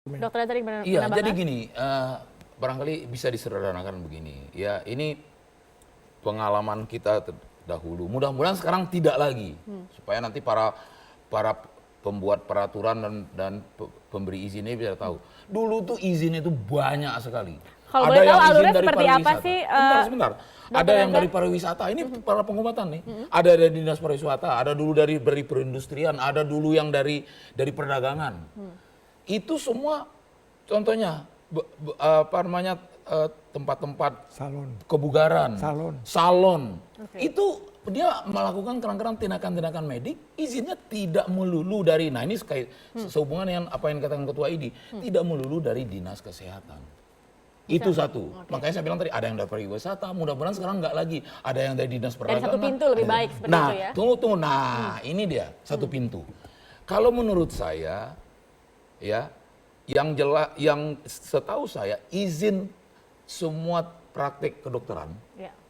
Dokter tadi Iya, menambahkan? jadi gini, barangkali bisa disederhanakan begini. Ya, ini pengalaman kita dahulu. Mudah-mudahan sekarang tidak lagi, supaya nanti para pembuat peraturan dan pemberi izin ini bisa tahu. Dulu tuh izin itu banyak sekali. Kalau boleh tahu alurnya seperti apa pariwisata. sih? Sebentar. Ada yang dari pariwisata, ini para pengobatan nih. Ada dari dinas pariwisata, ada dulu dari perindustrian, ada dulu yang dari perdagangan. Itu semua contohnya apa namanya tempat-tempat kebugaran, salon. Itu dia melakukan kerang-kerang tindakan-tindakan medik, izinnya tidak melulu dari, nah ini sehubungan dengan apa yang dikatakan Ketua ID, tidak melulu dari dinas kesehatan. Itu satu. Makanya saya bilang tadi ada yang dari pariwisata, mudah-mudahan sekarang nggak lagi. Ada yang dari dinas perdagangan. Dari satu pintu lebih baik seperti itu ya. Tunggu. Nah, ini dia satu pintu. Kalau menurut saya, ya, yang jelas, yang setahu saya izin semua praktek kedokteran,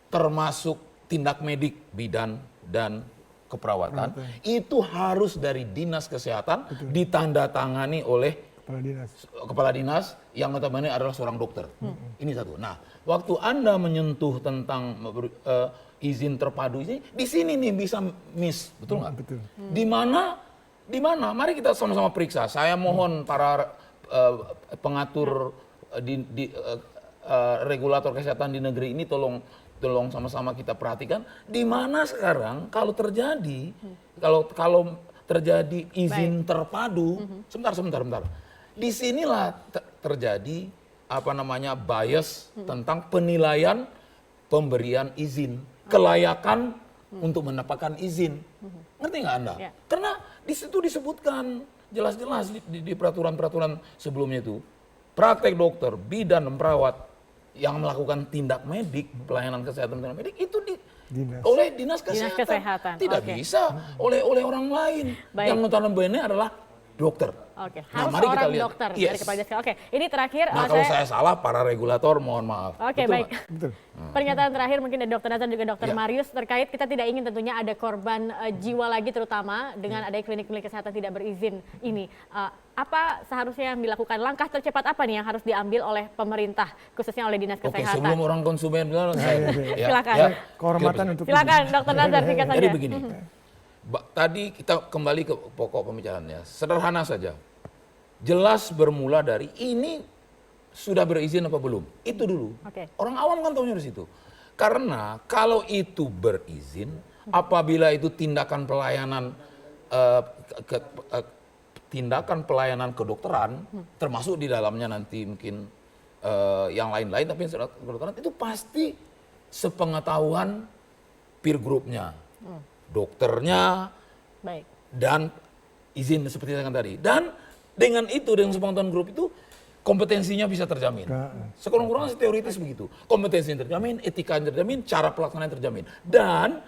termasuk tindak medik, bidan dan keperawatan, itu harus dari dinas kesehatan ditandatangani oleh kepala dinas yang notabene adalah seorang dokter. Ini satu. Nah, waktu Anda menyentuh tentang izin terpadu ini, di sini nih bisa miss, betul nggak? Betul. Di mana? Mari kita sama-sama periksa. Saya mohon para pengatur regulator kesehatan di negeri ini tolong sama-sama kita perhatikan di mana sekarang kalau terjadi izin terpadu. Sebentar. Disinilah terjadi apa namanya bias tentang penilaian pemberian izin, kelayakan untuk mendapatkan izin. Ngerti nggak Anda? Karena di situ disebutkan jelas-jelas di peraturan-peraturan sebelumnya itu, praktek dokter, bidan, dan perawat yang melakukan tindak medik, pelayanan kesehatan tindak medik itu oleh dinas kesehatan. Tidak bisa oleh orang lain. Yang notabene adalah dokter. Oke, Nah, harus mari kita seorang lihat. dokter Yes. dari kepala dinas. Oke, ini terakhir. Nah, kalau saya salah, para regulator mohon maaf. Oke, Betul baik. Betul. Pernyataan terakhir mungkin dari Dr. Nazar juga Dr. Ya. Marius terkait kita tidak ingin tentunya ada korban jiwa lagi terutama dengan adanya klinik-klinik kesehatan tidak berizin ini. Apa seharusnya yang dilakukan? Langkah tercepat apa nih yang harus diambil oleh pemerintah khususnya oleh dinas Oke, kesehatan? sebelum orang konsumen bilang saya. Silakan. Kehormatan untuk Silakan Dr. Nazar singkat saja. Jadi begini. Tadi kita kembali ke pokok pembicaraannya. Sederhana saja. Jelas bermula dari ini sudah berizin apa belum. Itu dulu. Orang awam kan tahunya dari situ. Karena kalau itu berizin, apabila itu tindakan pelayanan kedokteran, termasuk di dalamnya nanti mungkin yang lain-lain, tapi kedokteran itu pasti sepengetahuan peer group-nya, dokternya, dan izin seperti yang tadi. Dan dengan itu, dengan sepengetahuan grup itu, kompetensinya bisa terjamin. Sekurang-kurangnya teoritis begitu. Kompetensinya terjamin, etikanya terjamin, cara pelaksanaan terjamin. Dan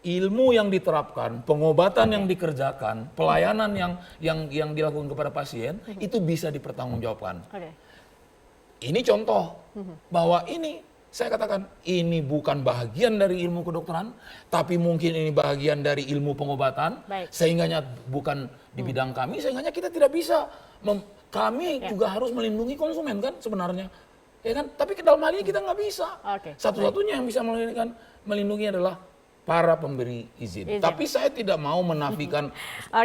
ilmu yang diterapkan, pengobatan yang dikerjakan, pelayanan yang dilakukan kepada pasien, itu bisa dipertanggungjawabkan. Ini contoh bahwa ini, saya katakan, ini bukan bagian dari ilmu kedokteran, tapi mungkin ini bagian dari ilmu pengobatan, sehingganya bukan di bidang kami, sehingganya kita tidak bisa, kami juga harus melindungi konsumen kan sebenarnya. Ya kan? Tapi ke dalam hal ini kita nggak bisa. Satu-satunya yang bisa melindungi adalah para pemberi izin. Tapi saya tidak mau menafikan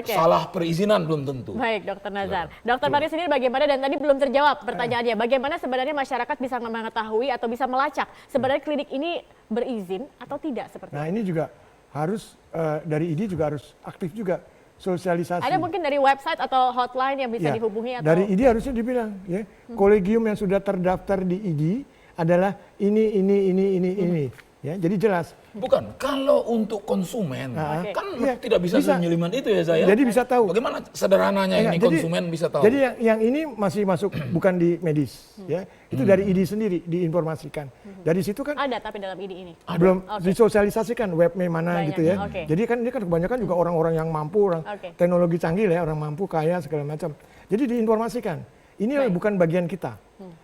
salah perizinan, belum tentu. Baik, Dr. Nazar. Dr. Marius sendiri bagaimana, dan tadi belum terjawab pertanyaannya, bagaimana sebenarnya masyarakat bisa mengetahui atau bisa melacak sebenarnya klinik ini berizin atau tidak seperti itu? Nah, ini juga harus dari ID juga harus aktif juga sosialisasi. Ada mungkin dari website atau hotline yang bisa dihubungi atau? Dari ID harusnya dibilang ya, kolegium yang sudah terdaftar di ID adalah ini. Ya, jadi jelas. Bukan, kalau untuk konsumen kan tidak bisa senyeliman itu ya saya. Jadi bisa tahu. Bagaimana sederhananya ini konsumen bisa tahu. Jadi yang ini masih masuk bukan di medis, ya. Itu dari ID sendiri diinformasikan. Dari situ kan ada, tapi dalam ID ini belum disosialisasikan webnya mana gitu ya. Jadi kan ini kan kebanyakan juga orang-orang yang mampu, orang teknologi canggih ya, orang mampu, kaya segala macam. Jadi diinformasikan. Ini bukan bagian kita.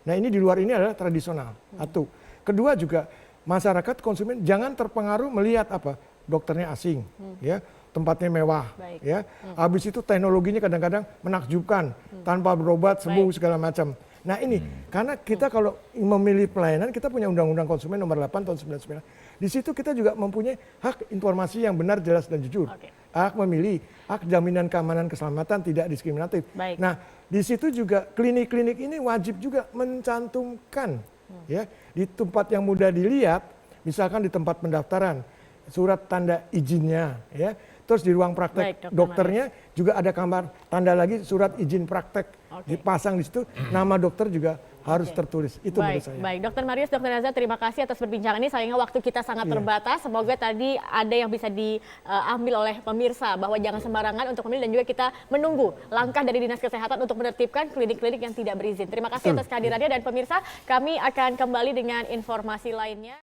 Nah, ini di luar ini adalah tradisional. Satu. Kedua juga masyarakat konsumen jangan terpengaruh melihat apa dokternya asing, ya tempatnya mewah, Baik. ya. Habis itu teknologinya kadang-kadang menakjubkan, tanpa berobat sembuh segala macam. Nah ini, karena kita kalau memilih pelayanan, kita punya Undang-Undang Konsumen nomor 8 tahun 99. Di situ kita juga mempunyai hak informasi yang benar, jelas dan jujur. Oke. Hak memilih, hak jaminan keamanan keselamatan tidak diskriminatif. Baik. Nah, di situ juga klinik-klinik ini wajib juga mencantumkan ya di tempat yang mudah dilihat, misalkan di tempat pendaftaran, surat tanda izinnya ya. Terus di ruang praktek Baik, dokternya juga ada gambar tanda lagi surat izin praktek dipasang di situ, nama dokter juga harus tertulis. Itu menurut saya. Baik, Dokter Marius, Dokter Naza, terima kasih atas perbincangan ini. Sayangnya waktu kita sangat terbatas. Semoga tadi ada yang bisa diambil oleh pemirsa bahwa jangan sembarangan untuk memilih, dan juga kita menunggu langkah dari Dinas Kesehatan untuk menertibkan klinik-klinik yang tidak berizin. Terima kasih atas kehadirannya, dan pemirsa, kami akan kembali dengan informasi lainnya.